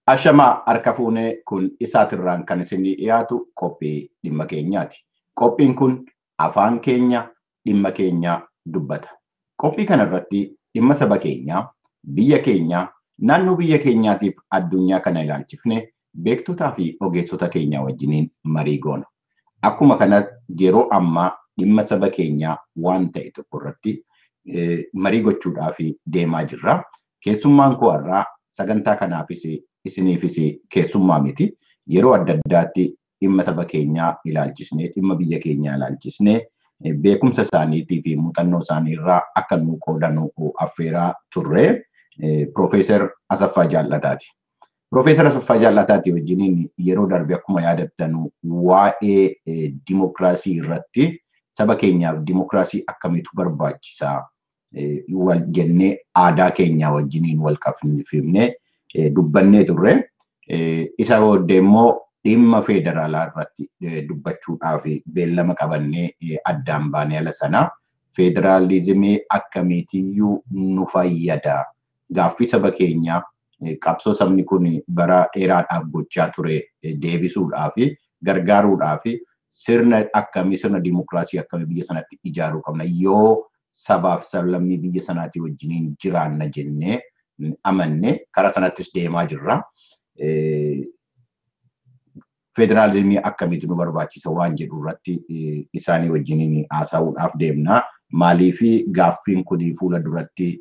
Ashamaa harka fuunee kun isaatirraan kan isinii dhiyaatu qophii dhimma keenyaati. Qophiin kun afaan keenya dhimma keenya dubbata. Qophii kanarratti dhimma saba keenyaa, biyya keenyaa, naannoo biyya keenyaatiif addunyaa kana ilaalchifne beektotaa fi ogeessota keenyaa wajjiniin marii goona. Akkuma kanas yeroo ammaa dhimma saba keenyaa waan ta'e tokko irratti marii gochuudhaaf deemaa jirra. Keessummaan koo har'aa sagantaa kanaafis isiniifis keessummaa miti. Yeroo adda addaatti dhimma saba keenyaa ilaalchisnee, dhimma biyya keenyaa ilaalchisnee beekumsa isaaniitii fi muuxannoo isaaniirraa akka nu qoodanu affeeraa turre Profeesar Asaffaa Jaallataati. Profeesar Asaffaa Jaallataati wajjiniin yeroo darbe akkuma yaadattanu waa'ee dimokiraasii irratti saba keenyaaf dimokiraasii akkamiitu barbaachisaa wal jennee aadaa keenyaa wajjiniin wal qabsiifnee dubbannee turre. Isa booddee immoo dhimma federaalaa irratti dubbachuudhaaf beellama qabannee addaan baanee ala sana federaalizimii akkamiitiyyuu nu fayyada. Gaaffii saba keenyaa qabsoo sabni kun bara dheeraadhaaf gochaa ture deebisuudhaaf gargaaruudhaaf sirna akkamii sirna dimokiraasii akkamii biyya sanatti ijaaruu qabna yoo sabaaf sablammii biyya sanaatii wajjiniin jiraanna jennee amanne karaa sanattis deemaa jirra. Federaalizimii akkamiitu nu barbaachisa waan jedhu irratti isaanii wajjiniin haasa'uudhaaf deemna. Maaliif gaaffiin kun fuula duratti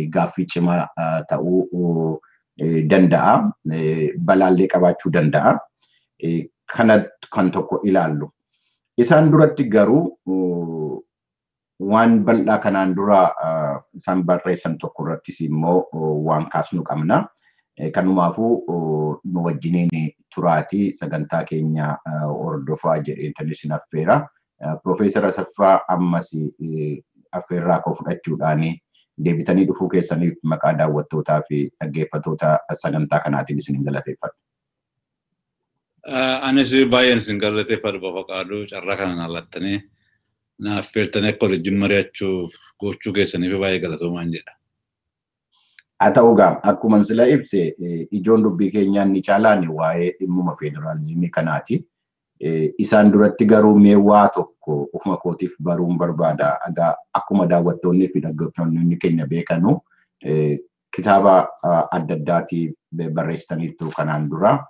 gaaffii cimaa ta'uu danda'a. Balaallee qabaachuu danda'a. Kana kan tokko ilaallu. Isaan duratti garuu waan bal'aa kanaan dura isaan barreessan tokko irrattis immoo waan kaasnu qabna. Kanumaafuu nu wajjiniin turaatii sagantaa keenya hordofaa jedheen isin affeera. Profeesar Asaffaa ammas affeerraa koo fudhachuudhaan deebitanii dhufuu keessaniif maqaa daawwattootaa fi dhaggeeffattoota sagantaa kanaatiin isin galateeffadha. Anis baay'een isin galateeffadhu Bafaqaaduu carraa kanaan allattanii na affeertanii akka wajjin mari'achuuf gochuu keessaniif baay'ee galatoomaan jedha. Haa ta'u egaa akkuma sila ibse ijoon dubbii keenyaa inni caalaan waa'ee dhimmuma federaalizimii kanaati. Isaan duratti garuu mee waa tokko ofuma kootiif baruun barbaada. Egaa akkuma daawwattoonnii fi dhaggeeffattoonni keenya beekanu kitaaba adda addaatii barreessitaniitu kanaan dura.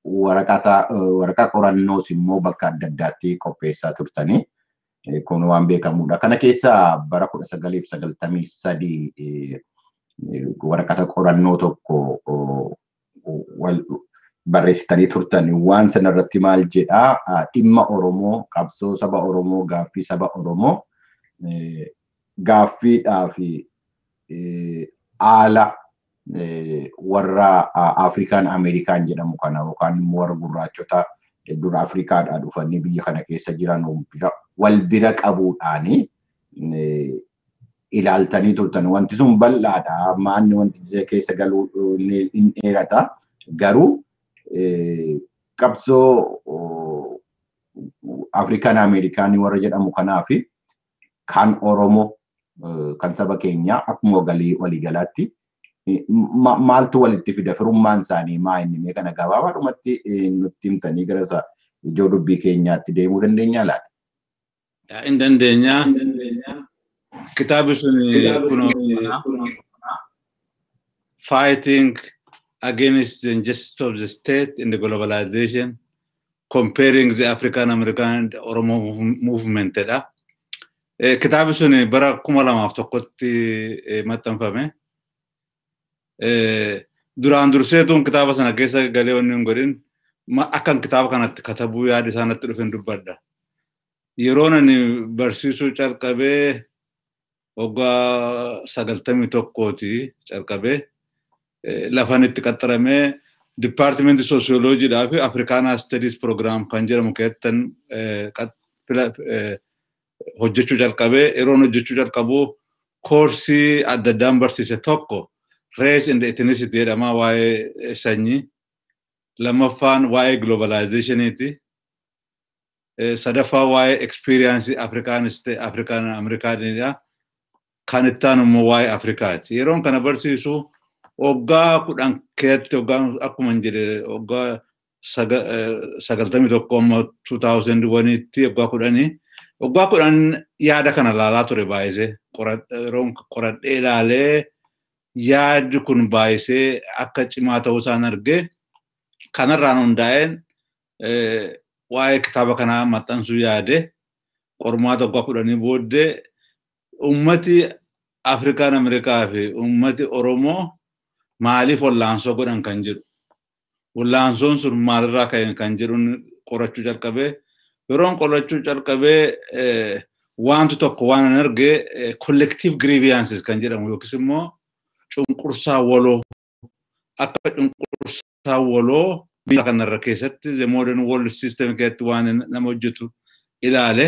Waraqaa qorannoos immoo bakka adda addaatti qopheessaa turtanii. Kun waan beekamudha. Kana keessaa bara 1993 waraqaa qorannoo tokko barreessitanii turtan. Waan sanarratti maal jedhaa dhimma Oromoo, qabsoo saba Oromoo, gaaffii saba Oromoo gaaffiidhaa fi haala warra Afrikaan Ameerikaan jedhamu kana yookaan immoo warra gurraachota dura Afrikaadhaa dhufanii biyya kana keessa jiran wal bira qabuudhaani ilaaltanii turtan. Wanti sun bal'aadha. Maanni wanti keessa galuu hin dheerata. Garuu qabsoo Afrikaan Ameerikaanii warra jedhamu kanaa fi kan Oromoo kan saba keenyaa akkuma waliigalaatti maaltu walitti fida? Firummaan isaanii maa inni mee kana gabaabaadhumatti nutti himtanii gara ijoo dubbii keenyaatti deemuu dandeenya laata? Hin dandeenya. Kitaabni sun Fighting Against the Injustice of the State in the Globalization, Comparing the African American and Oromo Movement. Kitaabni sun bara 2001tti maxxanfame. Duraan durseetuun kitaaba sana keessa galee wanni hin godhin akkan kitaaba kanatti katabuu yaada isaanitti dhufeen dubbadha. Yeroon ani barsiisuu calqabee waggaa 91tti calqabee lafan itti qaxxaramee Department Sociology fi Africana Studies Program kan jedhamu keessatti hojjechuu calqabee yeroon hojjechuu calqabu koorsii adda addaan barsiise tokko Race and Ethnicity jedhama waa'ee sanyii. Lammaffaan waa'ee globalizationiti. Sadaffaa waa'ee experience African Americanidha. Kan itti aanu immoo waa'ee Afrikaati. Yeroon kana barsiisu Waggaa kudhan keetti waggaa akkuma hin jedhe waggaa 2001 waggaa kudhanii waggaa kudhan yaada kana laalaa ture baay'isee qoradhee ilaalee yaadni kun baay'isee akka cimaa ta'uu isaan argee kanarraan hundaa'een waa'ee kitaaba kanaa maxxansuu yaade qormaata waggaa kudhanii booddee ummati Afrikaan Ameerikaa fi ummati Oromoo maaliif wallaansoo godhan kan jedhu. Wallaansoon sun maalirraa ka'e kan jedhuun qorachuu jalqabee yeroon qorachuu jalqabee wanti tokko waan an arge collective grievances kan jedhamu yookiis immoo cunqursaa waloo akka cunqursaa waloo biyya kanarra keessatti the modern world system keessatti waan nama hojjetu ilaale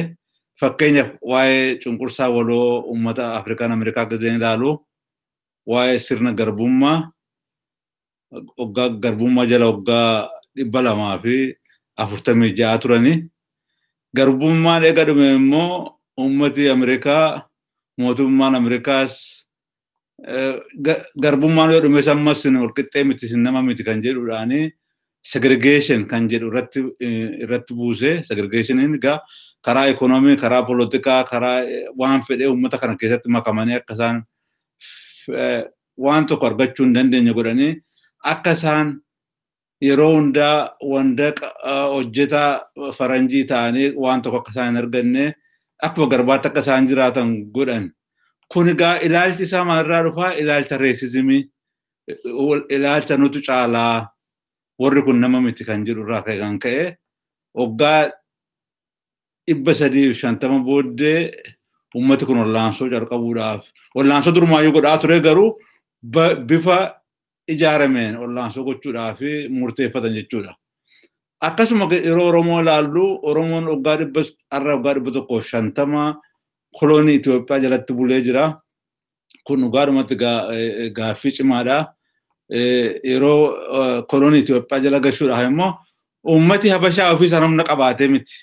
fakkeenyaaf waa'ee cunqursaa waloo ummata Afrikaan Ameerikaa gazeen ilaalu waa'ee sirna garbummaa waggaa garbummaa jala waggaa 246 turani garbummaan eega dhume immoo ummati Ameerikaa mootummaan Ameerikaas garbummaan yoo dhume sammas walqixxee miti nama miti kan jedhuudhaani segregation kan jedhu irratti buuse segregationiin egaa karaa ekonomii karaa politikaa karaa waan fedhee ummata kana keessatti makamanii akka isaan waan tokko argachuu hin dandeenye godhanii akka isaan yeroo hundaa wanda hojjetaa faranjii ta'anii waan tokko akka isaan hin arganne akkuma garbaatti akka isaan jiraatan godhan. Kun egaa ilaalchi isaa maalirraa dhufaa ilaalcha reesizimii ilaalcha nutu caalaa warri kun nama miti kan jedhurraa kan ka'e waggaa 350 booddee ummati kun wallaansoo jalqabuudhaaf wallaansoo durumaayyuu godhaa ture garuu bifa ijaarameen wallaansoo gochuudhaaf murteeffatan jechuudha. Akkasuma yeroo Oromoo ilaallu Oromoon waggaa 150 koloonii Itoophiyaa jalatti bulee jira. Kun dhugaadhumatti gaaffii cimaadha. Yeroo koloonii Itoophiyaa jala gashuudhaaf immoo ummati Habashaa ofii isaa humna qabaatee miti.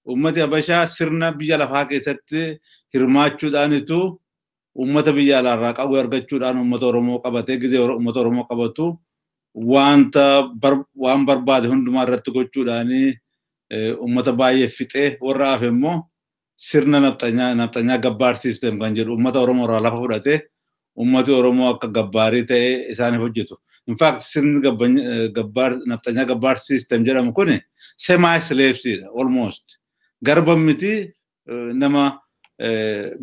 Ummati Habashaa sirna biyya lafaa keessatti hirmaachuudhaanitu ummata biyya alaarraa qabu argachuudhaan ummata Oromoo qabatee gizee ummata Oromoo qabatu waan barbaade hundumaa irratti gochuudhaani ummata baay'ee fixee warra hafe immoo sirna nafxanyaa gabbaar system kan jedhu ummata Oromoo irraa lafa fudhatee ummati Oromoo akka gabbaarii ta'ee isaaniif hojjetu. In fact sirni nafxanyaa gabbaar system jedhamu kun semi slavesidha almost. Garba miti nama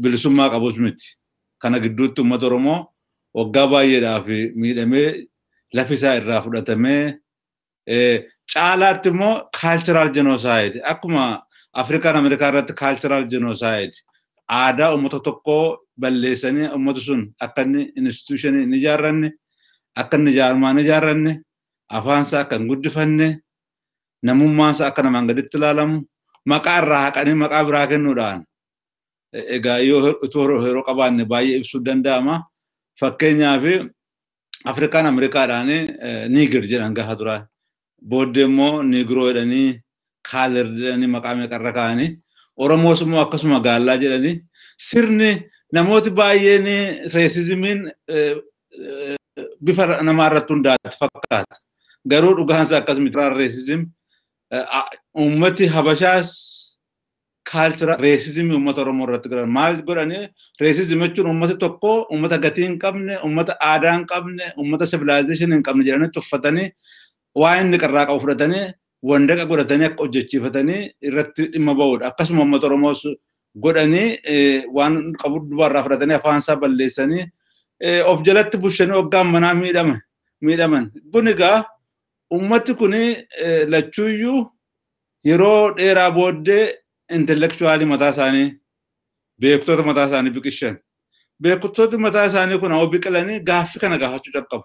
bilisummaa qabus miti. Kana gidduutti ummata Oromoo waggaa baay'eedhaaf miidhamee lafisaa irraa fudhatamee caalaatti immoo cultural genocide akkuma Afrikaan Ameerikaa irratti cultural genocide aadaa ummata tokkoo balleessanii ummata sun akka inni institution hin ijaarranne akka inni jaarmaan ijaarranne afaansaa akka hin guddifanne namummaansaa akka namaan gaditti ilaalamu maqaa irraa haqanii maqaa biraa kennuudhaan egaa yoo yeroo qabaanne baay'ee ibsuu danda'ama. Fakkeenyaaf Afrikaan Ameerikaadhaan Niger jedhan gaafa tura. Booddee immoo Nigroo jedhanii Kaaler jedhanii maqaa meeqarra kaa'anii Oromoos immoo akkasuma Gaallaa jedhanii sirni namooti baay'een reesizimiin bifa namaa irratti hundaa'e fakkaata. Garuu dhugaansa akkasuma reesizim ummati Habashaas cultural racism ummata Oromoo irratti godhan maal godhanii racism jechuun ummata tokko ummata gatii hin qabne ummata aadaa hin qabne ummata civilization hin qabne jedhanii tuffatanii waa inni qarraa qabu fudhatanii wandaqa godhatanii akka hojjechiifatanii irratti dhimma ba'uudha. Akkasuma ummata Oromoos godhanii waan qabu dubarraa fudhatanii afaansaa balleessanii of jalatti bushanii waggaan manaa miidhaman. Kun egaa ummati kun lachuuyyuu yeroo dheeraa booddee intellectually mataa isaanii beektota mataa isaanii biqilchan. Beektoti mataa isaanii kun hawwa biqilanii gaaffii kana gaafachuu jalqabu.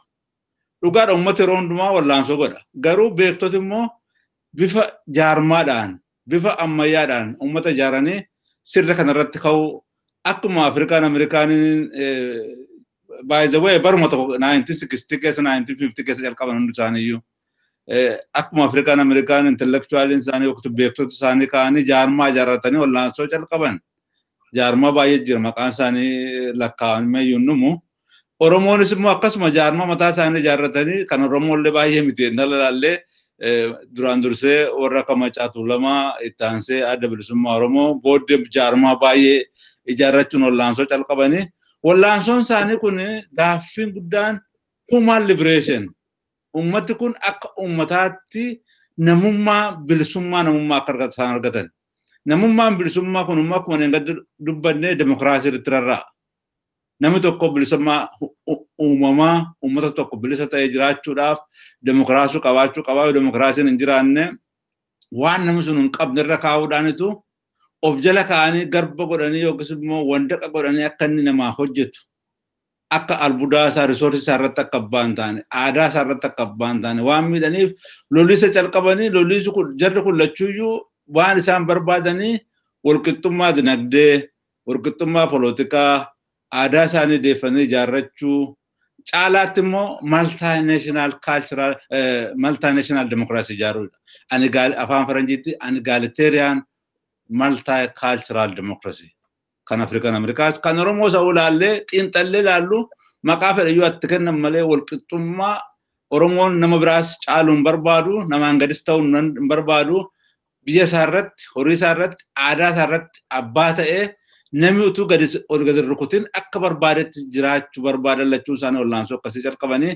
Dhugaadha ummata yeroo hundumaa wallaansoo godha. Garuu beektoti immoo bifa jaarmaadhaan bifa ammayyaadhaan ummata ijaaranii sirna kanarratti ka'uu akkuma Afrikaan Ameerikaaniin by the way baruma tokko 1960 keessa 1950 keessa jalqaban hundi isaaniiyyuu. Akkuma Afrikaan Ameerikaan intellectualiin isaanii yookiin beektota isaanii ka'anii jaarmaa ijaarratanii wallaansoo jalqaban. Jaarmaa baay'ee jira maqaan isaanii lakkaa'amee yunnumu Oromoonis immoo akkasuma jaarmaa mataa isaanii ijaarratanii kan Oromoollee baay'ee miti nalalaallee duraan dursee warra Kamacaa Tuulamaa itti aansee adda bilisummaa Oromoo booddee jaarmaa baay'ee ijaarrachuun wallaansoo calqabanii wallaansoon isaanii kun gaaffiin guddaan human liberation ummati kun akka ummataatti namummaa bilisummaa namummaa akka isaan argatan namummaan bilisummaa kun ummaa akkuma hin dubbanne demokraasii irratti rarra'a. Namni tokko bilisummaa uumamaa ummata tokko bilisa ta'ee jiraachuudhaaf demokraasii qabaachuu qaba. Demokraasiin hin jiraanne waan namni sun hin qabne irra kaa'uudhaanitu of jala kaa'anii garba godhanii yookiis immoo wandaqa godhanii akka inni namaa hojjetu akka albuudaa isaa risoorsii isaa irratti akka abbaan taane aadaa isaa irratti akka abbaan taane waan miidhaniif lolisa calqabanii lolisi kun jarri kun lachuuyyuu waan isaan barbaadanii walqixxummaa dinagdee walqixxummaa poolitikaa aadaa isaanii deeffanii ijaarrachuu caalaatti immoo multinational democracy ijaaruudha. Ani afaan faranjiitti egalitarian multicultural democracy kan Afrikaan Ameerikaas kan Oromoo isa ulaallee xiinxallee ilaallu maqaa fedhayyuu itti kennan malee walqixxummaa Oromoon nama biraas caaluun barbaadu namaan gadis ta'uun hin barbaadu biyya isaa irratti horii isaa irratti aadaa isaa irratti abbaa ta'ee namni utuu ol gadi rukutin akka barbaadetti jiraachuu barbaadan lachuun isaanii wallaansoo akkasii calqabanii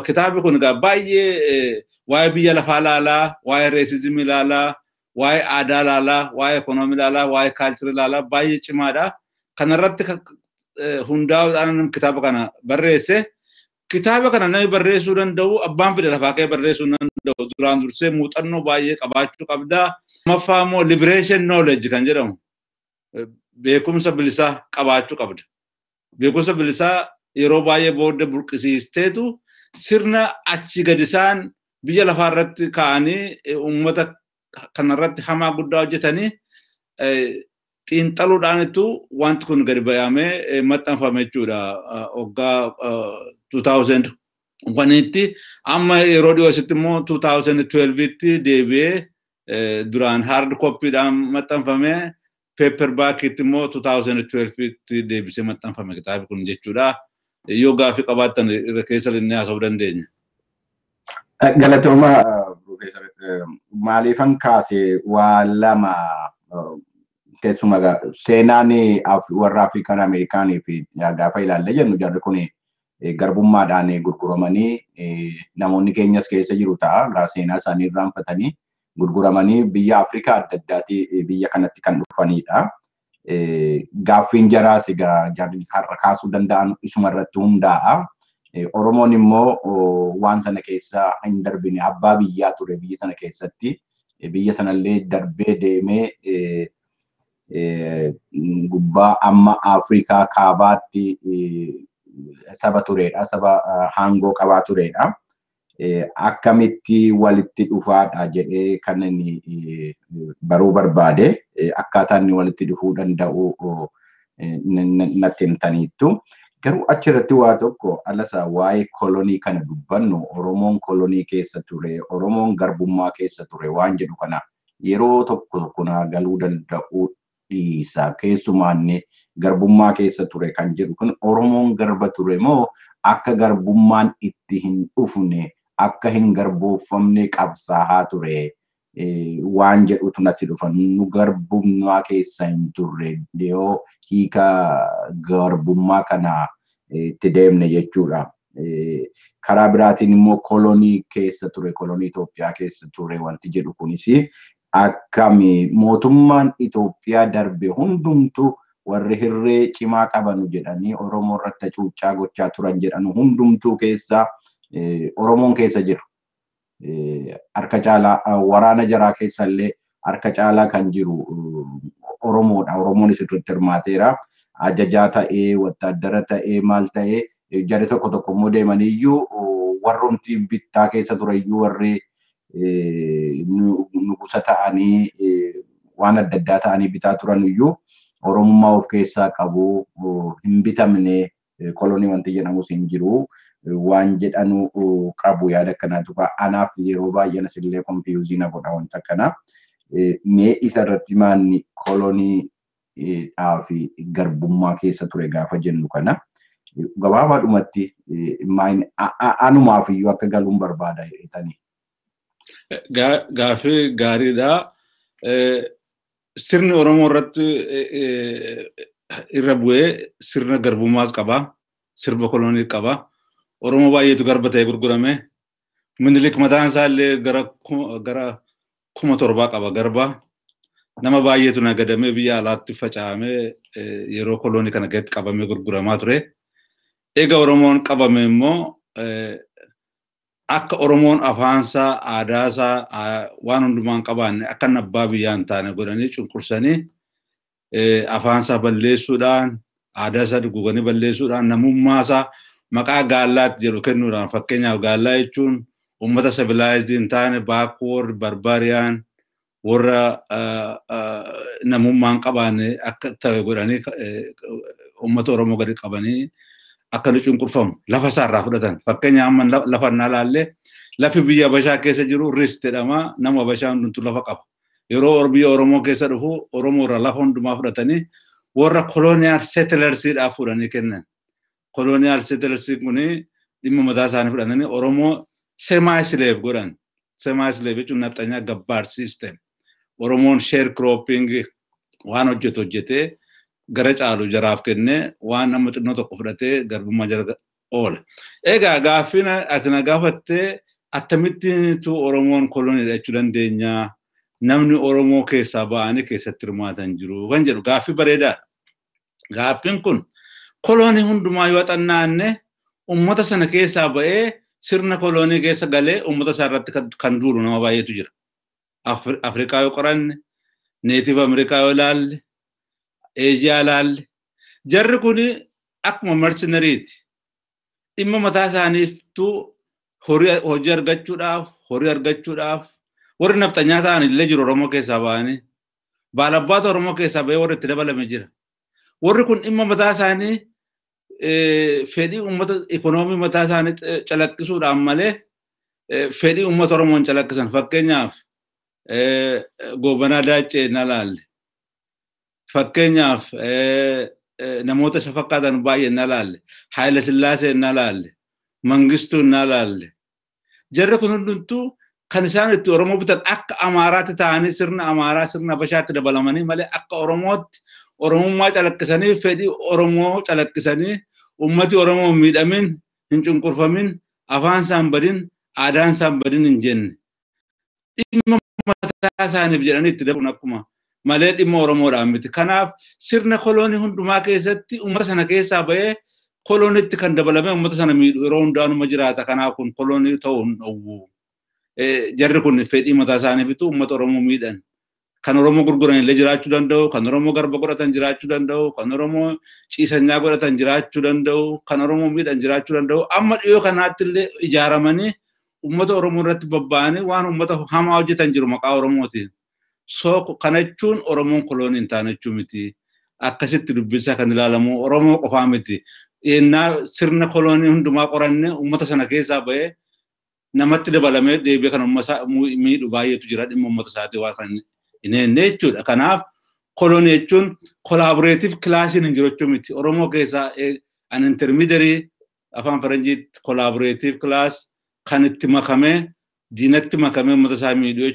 kitaabni kun egaa baay'ee waa'ee biyya lafaa ilaalaa waa'ee reesizimii ilaalaa waa'ee aadaa ilaalaa waa'ee ekonoomii ilaalaa waa'ee kaalcharii ilaalaa baay'ee cimaadha. Kanarratti hundaa'uudhaan kitaaba kana barreesse. Kitaaba kana namni barreessuu danda'u abbaan fedhe lafaa ka'ee barreessuu danda'u duraan dursee muuxannoo baay'ee qabaachuu qabda. Lammaffaa immoo liberation knowledge kan jedhamu beekumsa bilisaa qabaachuu qabda. Beekumsa bilisaa yeroo baay'ee booda burqisiisteetu sirna achi gadi isaan biyya lafaa irratti ka'anii uummata kanarratti hamaa guddaa hojjetanii xiinxaluudhaanitu wanti kun gadi ba'amee maxxanfame jechuudha. Waggaa 2000 wanitti amma yeroo dhiyoositti immoo 2012tti deebi'ee duraan hard copyidhaan maxxanfame paperbackitti immoo 2012tti deebisee maxxanfame kitaabni kun jechuudha. Yoo gaaffii qabaattan keessa illee haasa'uu dandeenya. Galatooma Profeesar maaliifan kaase waa lama keessumaa seenaan warra Afrikaan Ameerikaanii fi gaafa ilaalle jennu jarri kun garbummaadhaan gurguramanii namoonni keenyas keessa jiru ta'a seenaa isaanii irraanfatanii gurguramanii biyya Afrikaa adda addaati biyya kanatti kan dhufanidha. Gaaffiin jaraas jarri har'a kaasuu danda'an isuma irratti hundaa'a. Oromoon immoo waan sana keessa hin darbine abbaa biyyaa ture biyya sana keessatti biyya sanallee darbee deemee gubbaa amma Afrikaa kaabaatti saba turedha saba hangoo qabaa turedha. Akkamitti walitti dhufaadha jedhee kan inni baruu barbaade akkaataan inni walitti dhufuu danda'u natti himtaniittu. Garuu achirratti waa tokko alasaa waa'ee kolonii kana dubbannu Oromoon kolonii keessa ture Oromoon garbummaa keessa ture waan jedhu kana yeroo tokko tokko galuu danda'u dhiisa keessumaanne garbummaa keessa ture kan jedhu kun Oromoon garba ture moo akka garbummaan itti hin dhufne akka hin garboofamne qabsaa'aa ture waan jedhutu natti dhufa nu garbummaa keessa hin turre yoo hiika garbummaa kana itti deemne jechuudha. Karaa biraatiin immoo kolonii keessa ture kolonii Itoophiyaa keessa ture wanti jedhu kunis akkami mootummaan Itoophiyaa darbe hundumtu warri hirree cimaa qabanu jedhanii Oromoo irratti cuuccaa gochaa turan jedhanu hundumtuu keessa Oromoon keessa jira. Harka caalaa waraana jaraa keessallee harka caalaa kan jiru Oromoodha. Oromoonis irratti hirmaateera. Ajajaa ta'ee, wattaaddara ta'ee, maal ta'ee jarri tokko tokko immoo deemaniyyuu warroomti bittaa keessa tureyyuu warri nugusa ta'anii waan adda addaa ta'anii bitaa turaniyyuu Oromummaa of keessaa qabu hin bitamne kolonii wanti jedhamus hin jiru. Waan jedhanu qabu yaada akkanaatu anaaf yeroo baay'ee nasillee konfiyuuzii na godha wanta kana mee isa irratti maanni kolonii fi garbummaa keessa ture gaafa jennu kana Gabaabaadhumatti anumaaf iyyuu akka galuun barbaada jedhanii. Gaaffii gaariidha. Sirni Oromoo irratti irra bu'ee sirna garbummaas qaba. Sirba kolonii qaba. Oromoo baay'eetu garba ta'ee gurgurame. Minilik mataan isaa illee gara 7,000 qaba garba. Nama baay'eetu nagadamee biyya alaatti faca'amee yeroo kolonii kana keessatti qabamee gurguramaa ture. Egaa Oromoon qabame immoo akka Oromoon afaansaa, aadaasaa waan hundumaan qabaanne akka abbaa biyyaa hin taane godhanii cunqursanii afaansaa balleessuudhaan, aadaasaa duguganii balleessuudhaan, namummaasaa maqaa gaallaatti jedhu kennuudhaan fakkeenyaaf gaallaa jechuun uummata civilized hin taane backward barbarian warra namummaan qabaanne akka ta'e godhanii uummata Oromoo gadi qabanii akka nu cunqurfamu lafa isaarraa fudhatan fakkeenyaaf amma lafa naa laallee lafi biyya Habashaa keessa jiru rist jedhama nama Habashaa hundumtu lafa qaba yeroo biyya Oromoo keessa dhufu Oromoo irraa lafa hundumaa fudhatanii warra colonial settlersiidhaaf fudhanii kennan colonial settlers kuni dhimma mataa isaanii fudhatanii Oromoo semi slave godhan semi slave jechuun nafxanyaa gabbaar system Oromoon sharecropping waan hojjetee gara caalu jaraaf kenne waan nama xinnoo tokko fudhatee garbummaa jala oola. Egaa gaaffiin ati na gaafattee akkamittiitu Oromoon koloniidha jechuu dandeenya namni Oromoo keessaa ba'anii keessatti hirmaatan jiru kan jedhu gaaffii bareedaadha. Gaaffiin kun kolonii hundumaa yoo xannaanne uummata sana keessaa ba'ee sirna kolonii keessa galee uummata isaa irratti kan duulu nama baay'eetu jira. Afrikaa yoo qoranne, Neetif Ameerikaa yoo ilaalle, Eejiyaa ilaalle, jarri kun akkuma mercenariiti. Dhimma mataa isaaniiftuu hojii argachuudhaaf, warri nafxanyaa ta'an illee jiru Oromoo keessaa ba'anii, baalabbaata Oromoo keessaa ba'ee warri itti dabalame jira. Warri kun dhimma mataa isaanii fedhii uummata ikonoomii mataa isaanii calaqqisuudhaan malee fedhii uummata Oromoon calaqqisan fakkeenyaaf Gobanaa Daacee na laalle. Fakkeenyaaf namoota isa fakkaatan baay'ee na laalle. Haayila Sillaasee na laalle. Mangistuu na laalle. Jarri kun hundumtuu kan isaan itti Oromoo bitan akka Amaaraatti ta'anii sirna Amaaraa sirna Habashaatti dabalamanii malee akka Oromootti Oromummaa calaqqisanii fedhii Oromoo calaqqisanii ummati Oromoo miidhamin hin cunqurfamin afaan isaan badin aadaan isaan badin hin jenne. Dhimma mataa isaaniif jedhanii itti dabaluun akkuma malee dhimma Oromoodhaan miti. Kanaaf sirna kolonii hundumaa keessatti uummata sana keessaa ba'ee koloniitti kan dabalame uummata sana miidhu yeroo hundaanuma jiraata. Kanaaf kun kolonii ta'uu hin dhowwu. Jarri kun fedhii mataa isaaniifitu uummata Oromoo miidhan. Kan Oromoo gurguran illee jiraachuu danda'u, kan Oromoo garba godhatan jiraachuu danda'u, kan Oromoo ciisanyaa godhatan jiraachuu danda'u, kan Oromoo miidhan jiraachuu danda'u. Amma dhiyoo kanaatti illee ijaaramanii uummata Oromoo irratti bobba'anii waan uummata hamaa hojjetan jiru maqaa Oromootiin. So kana jechuun Oromoon kolonii hin taane jechuu miti. Akkasitti dubbisaa kan ilaalamu Oromoo qofaa miti. Yennaa sirna kolonii hundumaa qoranne uummata sana keessaa ba'ee namatti dabalamee deebi'ee kan uummata miidhu baay'eetu jira dhimma uummata isaatii waan kan hin jechuudha. Kanaaf kolonii jechuun collaborative classiin hin jiru jechuu miti. Oromoo keessaa an intermediary afaan Faranjiitti collaborative class kan itti makamee diinatti makamee uummata isaa miidhu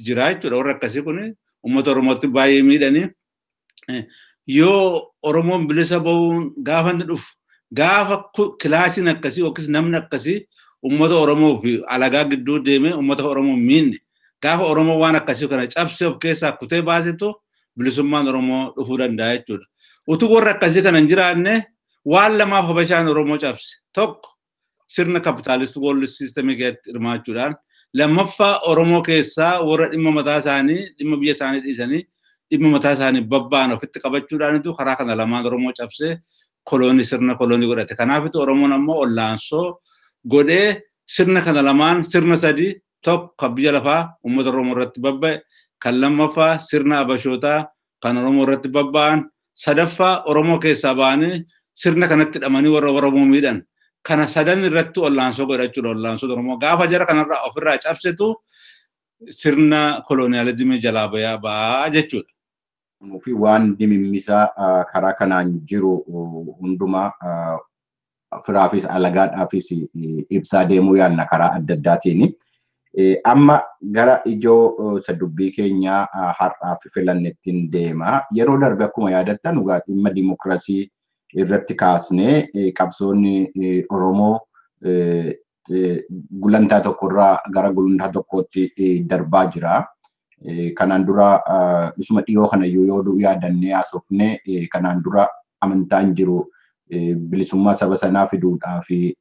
jira jechuudha. Warra akkasii kun uummata Oromootti baay'ee miidhanii yoo Oromoon bilisa ba'uun gaafa inni dhufu gaafa kilaasiin akkasii yookiis namni akkasii uummata Oromoo fi alagaa gidduu deemee uummata Oromoo miidhe gaafa Oromoo waan akkasii kana cabsee of keessaa kutee baasetu bilisummaan Oromoo dhufuu danda'a jechuudha. Utuu warra akkasii kana hin jiraanne waan lamaaf Habashaan Oromoo cabse tokko sirna kapitaalistii world systemii keessatti hirmaachuudhaan lammaffaa Oromoo keessaa warra dhimma mataa isaanii dhimma biyya isaanii dhiisanii dhimma mataa isaanii babba'an ofitti qabachuudhaanitu karaa kana lamaan Oromoo cabsee kolonii sirna kolonii godhate. Kanaafitu Oromoon ammoo ollaansoo godhee sirna kana lamaan sirna sadii tokko kan biyya lafaa uummata Oromoo irratti babba'e kan lammaffaa sirna Habashootaa kan Oromoo irratti babba'an sadaffaa Oromoo keessaa ba'anii sirna kanatti hidhamanii warra Oromoo miidhan. Kana sadan irratti ollaansoo godhachuudha. Ollaansoo Oromoo gaafa jara kanarraa ofirraa cabsetu sirna kolonializimii jalaa ba'aa jechuudha. Fi waan dimimmisaa karaa kanaan jiru hundumaa firaafis alagaadhaafis ibsaa deemuu yaadna karaa adda addaatiin. Amma gara ijoo dubbii keenyaa har'aaf filannettiin deema. Yeroo darbe akkuma yaadattan dhimma dimokiraasii irratti kaasnee qabsoonni Oromoo gulantaa tokkorraa gara gulantaa tokkootti darbaa jira. Kanaan dura isuma dhiyoo kanayyuu yoo yaadannee haasofne kanaan dura amantaan jiru bilisummaa saba sanaa fiduudhaa fi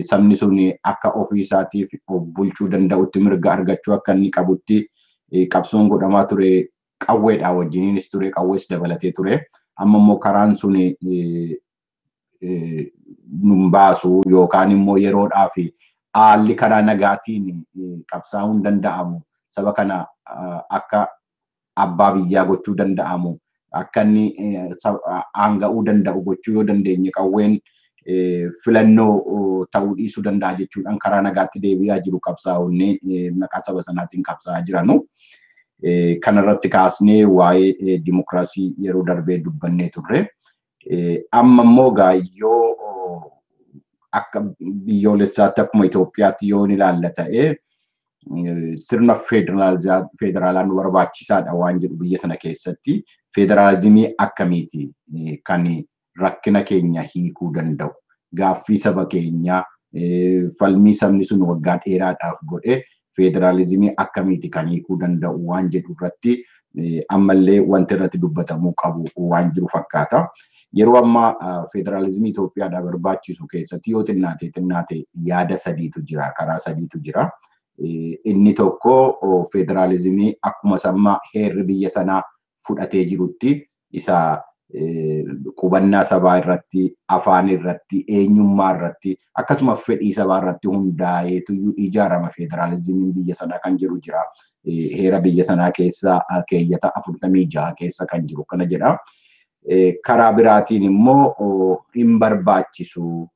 sabni sun akka ofii isaatiif bulchuu danda'utti mirga argachuu akka inni qabutti qabsoon godhamaa ture qawweedhaa wajjiniinis ture qawwees dabalatee ture. Amma immoo karaan sun nun baasu yookaan immoo yeroodhaa fi haalli karaa nagaatiin qabsaa'uu hin danda'amu. Saba kana akka abbaa biyyaa gochuu danda'amu. Akka inni aanga'uu danda'u gochuu yoo dandeenye qawween filannoo ta'uu dhiisuu danda'a jechuudhaan karaa nagaatti deebi'aa jiru qabsaa'onni maqaa saba sanaatiin qabsaa'aa jiranu. Kanarratti kaasnee waa'ee dimokiraasii yeroo darbee dubbannee turre. Amma immoo gaayyoo akka biyyoolessaatti akkuma Itoophiyaatti yoo ilaalla ta'ee sirna federaalaa nu barbaachisaadha waan jedhu biyya sana keessatti. Federaalizimii akkamiiti kan rakkina keenya hiikuu danda'u? Gaaffii saba keenyaa falmii sabni sun waggaa dheeraadhaaf godhe federaalizimii akkamiiti kan hiikuu danda'u waan jedhu irratti ammallee wanti irratti dubbatamuu qabu waan jiru fakkaata. Yeroo ammaa federaalizimii Itoophiyaadhaa barbaachisu keessatti yoo xinnaate yaada sadiitu jira, karaa sadiitu jira. Inni tokko federaalizimii akkuma samma heerri biyya sanaa fudhatee jirutti isa qubannaa sabaa irratti, afaan irratti, eenyummaa irratti akkasuma fedhii sabaa irratti hundaa'eetu ijaarama federaalizimiin biyya sanaa kan jiru jira. Heera biyya sanaa keessa keeyyata 46 keessa kan jiru kana jedha. Karaa biraatiin immoo hin barbaachisu.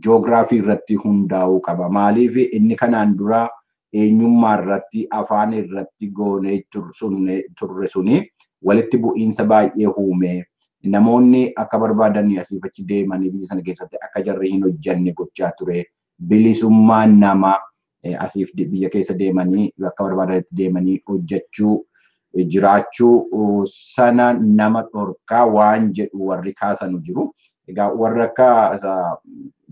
Joogiraafii irratti hundaa'uu qaba. Maaliif inni kanaan dura eenyummaa irratti, afaan irratti goonee turre suni walitti bu'iinsa baay'ee uume. Namoonni akka barbaadanii asiif achi deemanii biyya sana keessatti akka jarri hin hojjanne gochaa ture. Bilisummaan nama asiif biyya keessa deemanii akka barbaadanitti deemanii hojjechuu jiraachuu sana nama dhorkaa waan jedhu warri kaasanu jiru. Egaa warra akka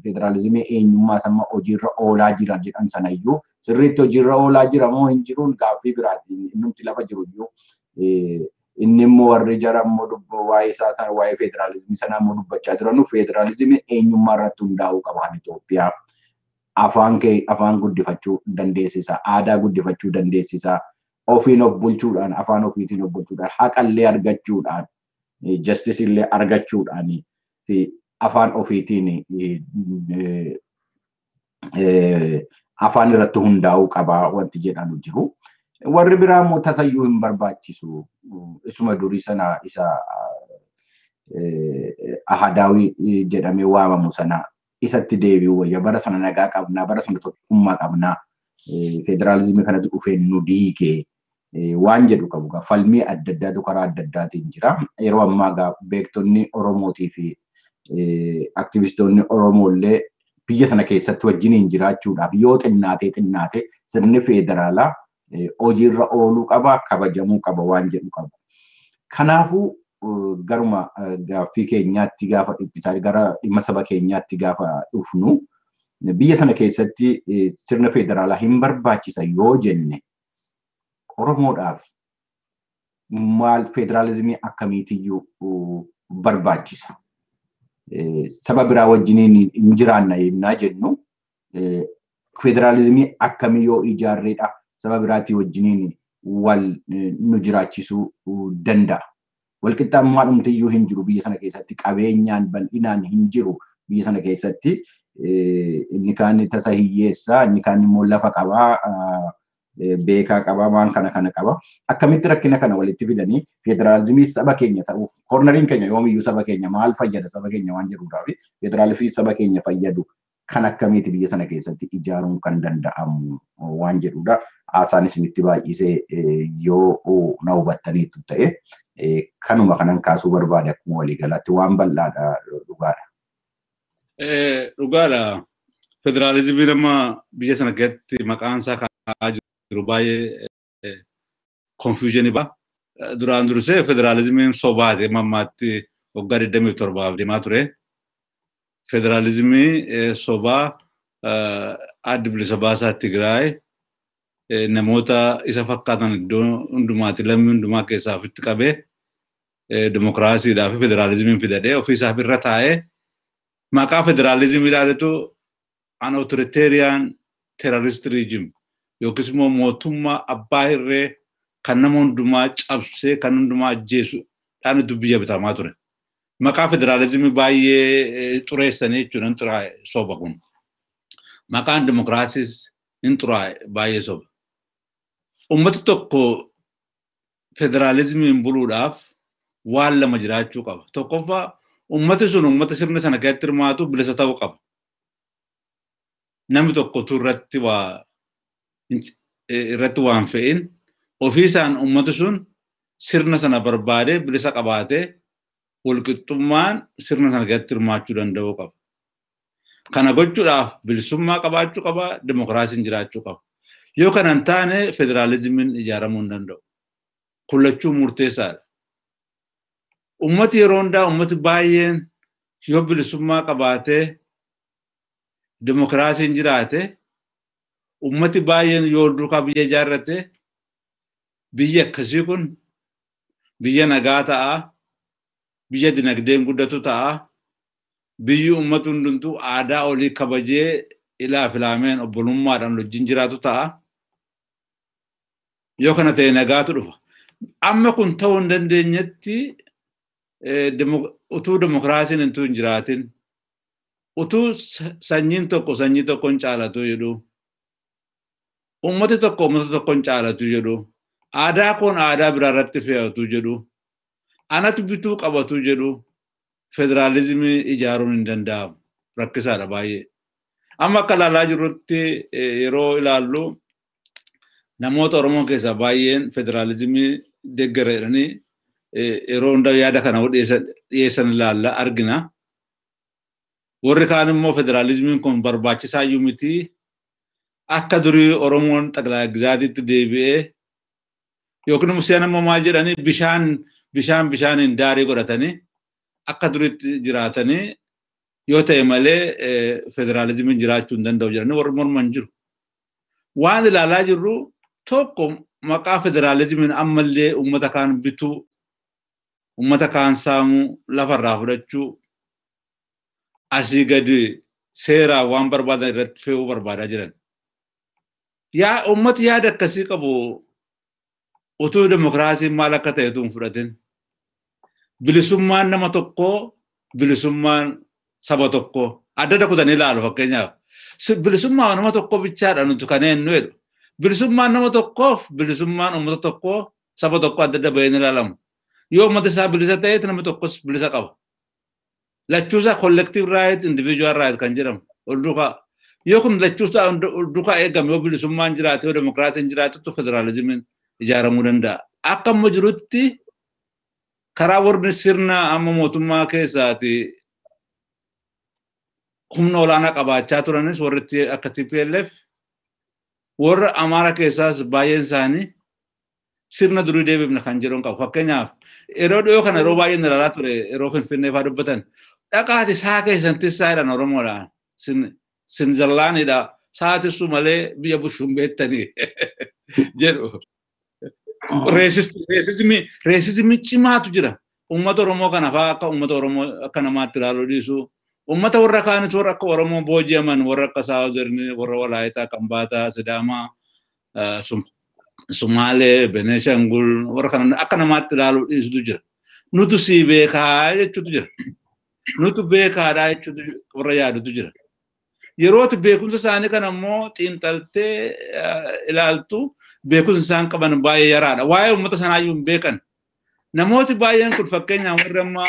federaalizimii eenyummaa sama hojiirra oolaa jira jedhan sanayyuu sirriitti hojiirra oolaa jira moo hin jiruun gaaffii biraatiin nuti lafa jiru iyyuu inni immoo warri jara immoo waa'ee isaa sana waa'ee federaalizimii sanaa immoo dubbachaa jiranu federaalizimii eenyummaa irratti hundaa'uu qaba Itoophiyaa. Afaan guddifachuu dandeessisa, aadaa guddifachuu dandeessisa, ofiin of bulchuudhaan, afaan ofiitiin of bulchuudhaan, haqallee argachuudhaan, justice illee argachuudhaan afaan ofiitiin afaan irratti hundaa'uu qaba wanti jedhanu jiru. Warri biraa immoo tasayyuu hin barbaachisu. Isuma durii sana isa ahadaawii jedhamee waamamu sana isatti deebi'u wayya. Bara sana nagaa qabnaa, bara sana tokkummaa qabnaa. Federaalizimii kanatti dhufee nu diigee waan jedhu qabu. Falmii adda addaatu karaa adda addaatiin jira. Yeroo ammaa beektonni Oromootii fi aktivistoonni Oromoo illee biyya sana keessatti wajjiniin jiraachuudhaaf yoo xinnaate sirni federaalaa hojiirra ooluu qaba, kabajamuu qaba waan jedhu qaba. Kanaafuu garuma gaaffii keenyaatti gaafa dhiphisaa gara dhimma saba keenyaatti gaafa dhufnu biyya sana keessatti sirna federaalaa hin barbaachisa yoo jenne Oromoodhaaf maal federaalizimii akkamiitiyyuu barbaachisa. Saba biraa wajjiniin hin jiraanna yennaa jennu federaalizimii akkamii yoo ijaarreedha saba biraatii wajjiniin wal nu jiraachisuu danda'a. Walqixxaamummaadhumtiyyuu hin jiru biyya sana keessatti, qabeenyaan bal'inaan hin jiru biyya sana keessatti. Inni kaan tasa hiyyeessaa, inni kaan immoo lafa qabaa, beekaa qabaa, waan kana qaba. Akkamitti rakkina kana walitti fidanii federaalizimii saba keenya ta'uuf kornariin keenya yoomiyyuu saba keenya maal fayyada saba keenya waan jedhuudhaaf federalizimii saba keenya fayyadu kan akkamitti biyya sana keessatti ijaaruun kan danda'amu waan jedhuudha. Haasaanis miti baay'isee yoo na hubattaniitu ta'e kanuma kanan kaasuu barbaade akkuma waliigalaatti waan bal'aadha dhugaadha. Dhugaadha. Federaalizimii nama biyya sana keessatti maqaan isaa kaa'aa jiru baay'ee confusionii ba'a. Duraan dursee federaalizimiin sobaati mammaatti waggaa 27 deemaa ture. Federaalizimii sobaa adda bilisa baasaa Tigraay namoota isa fakkaatan iddoo hundumaatti lammii hundumaa keessaa ofitti qabee dimokiraasiidhaa fi federaalizimiin fidadhee ofiisaaf irra taa'ee maqaa federaalizimii ilaaletu an authoritarian terrorist regime yookiis immoo mootummaa abbaa irree kan nama hundumaa cabsee kan hundumaa ajjeesu dhaanitu biyya bitamaa ture. Maqaa federaalizimii baay'ee xureessanii jechuudha hin xuraa'e soba kun. Maqaan dimokiraasiis hin xuraa'e baay'ee soba. Uummati tokko federaalizimiin buluudhaaf waan lama jiraachuu qaba. Tokkoffaa uummati sun uummata sirna sana keessatti hirmaatu bilisa ta'uu qaba. Namni tokkotu irratti waan fe'in ofiisaan uummati sun sirna sana barbaadee bilisa qabaatee walqixxummaan sirna sana keessatti hirmaachuu danda'uu qaba. Kana gochuudhaaf bilisummaa qabaachuu qaba, dimokiraasiin jiraachuu qaba. Yoo kana hin taane federaalizimiin ijaaramuu hin danda'u. Kullachuu murteessaadha. Uummati yeroo hundaa uummati baay'een yoo bilisummaa qabaatee dimokiraasiin jiraate uummati baay'een yoo duukaa biyya ijaarrate biyya akkasii kun biyya nagaa ta'a, biyya dinagdeen guddatu ta'a, biyyi uummati hundumtuu aadaa olii kabajee ilaa filaameen obbolummaadhaan wajjin jiraatu ta'a. Yoo kana ta'e nagaatu dhufa. Amma kun ta'uu hin dandeenyetti utuu dimokiraasiin hin jiraatin utuu sanyiin tokko sanyii tokko hin caalatu jedhu uummati tokko uummata tokko hin caalatu jedhu aadaa kun aadaa biraa irratti fe'atu jedhu anatu bituu qabatu jedhu federaalizimii ijaaruun hin danda'amu rakkisaadha baay'ee. Amma akka ilaalaa jirrutti yeroo ilaallu namoota Oromoo keessaa baay'een federaalizimii deeggara jedhanii yeroo hundaa yaada kana dhiyeessan ilaalla argina. Warri kaan immoo federaalizimiin kun barbaachisaa iyyuu miti akka durii Oromoon xaqilaa gizaatiitti deebi'ee yookiin immoo seenaan immoo maal jedhanii bishaaniin daarii godhatanii akka duriitti jiraatanii yoo ta'e malee federaalizimiin jiraachuu hin danda'u jedhanii warri morman jiru. Waan ilaalaa jirru tokko maqaa federaalizimiin ammallee uummata kaan bituu, uummata kaan saamuu, lafarraa fudhachuu, asii gadi seeraa waan barbaadan irratti fe'uu barbaadaa jiran. Uummati yaada akkasii qabu utuu dimokiraasiin maal akka ta'etu hin fudhatin. Bilisummaan nama tokkoo, bilisummaan saba tokkoo adda kutanii ilaalu fakkeenyaaf. Bilisummaa nama tokkoo bichaadha nuti kan eenyu jedhu. Bilisummaan nama tokkoof bilisummaan uummata tokkoo saba tokkoo adda baheen ilaalamu. Yoo uummata isaa bilisa ta'eet nama tokkos bilisa qaba. Lachuusaa collective right, individual right kan jedhamu ol duukaa. Yoo kun lachuusaa ol duukaa eegame yoo bilisummaan jiraate yoo dimokiraatiin jiraatutti federaalizimiin ijaaramuu danda'a. Akka amma jirutti karaa warri sirna amma mootummaa keessaati humna olaanaa qabaachaa turanis warri akka TPLF warra Amaara keessaas baay'een isaanii sirna durii deebifna kan jedhuun qabu. Fakkeenyaaf yeroo dhiyoo kana yeroo baay'een ilaalaa ture yeroo Finfinnee fa'aa dubbatan dhaqaati saa keessantis saayidhaan Oromoodhaan sinzallaanidha saatissu malee biyya bushuun beektanii jedhu. Reesizimii cimaatu jira. Uummata Oromoo kana fa'aa akka uummata Oromoo akka namaatti ilaaluu dhiisu. Uummata warra kaanis warra akka Oromoo booji'aman warra akka Saawuzerni, warra Walaayitaa, Kambaataa, Sidaamaa, Sumaalee, Beneeshangul warra kana akka namaatti ilaaluu dhiisutu jira. Nutu sii beekaa jechuutu jira. Nutu beekaadhaa jechuutu warra yaadutu jira. Yerootti beekumsa isaanii kana immoo xiinxaltee ilaaltu beekumsa isaan qaban baay'ee yaraadha. Waa'ee uummata sanaayyuu hin beekan. Namooti baay'een kun fakkeenyaaf warri amma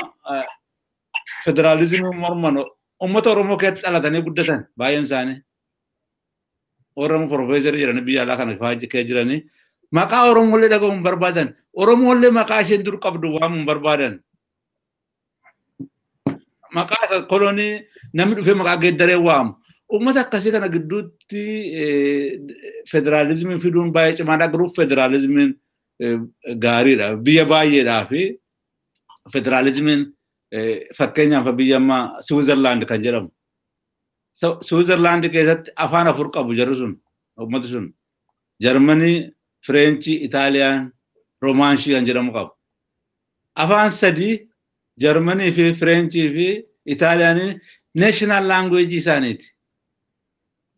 federaalizimii morman uummata Oromoo keessatti dhalatanii guddatan baay'een isaanii. Warra profeesarii jedhanii biyya alaa kana keessa jiranii maqaa Oromoolee dhagahuun hin barbaadan. Oromoolee maqaa isheen dur qabdu waamuu hin barbaadan. maqaa kolonii namni dhufee maqaa geeddaree waamu. Uummata akkasii kana gidduutti federaalizimii fiduun baay'ee cimaadha. Garuu federaalizimiin gaariidha. Biyya baay'eedhaa fi federaalizimiin fakkeenyaaf biyya amma Switzerland kan jedhamu. Switzerland keessatti afaan 4 qabu jarri sun uummati sun. Jarmanii, Fireenchii, Itaaliyaan, Roomaanshii kan jedhamu qabu. Afaan 3 Jarmanii fi Fireenchii fi Itaaliyaan national language isaaniiti.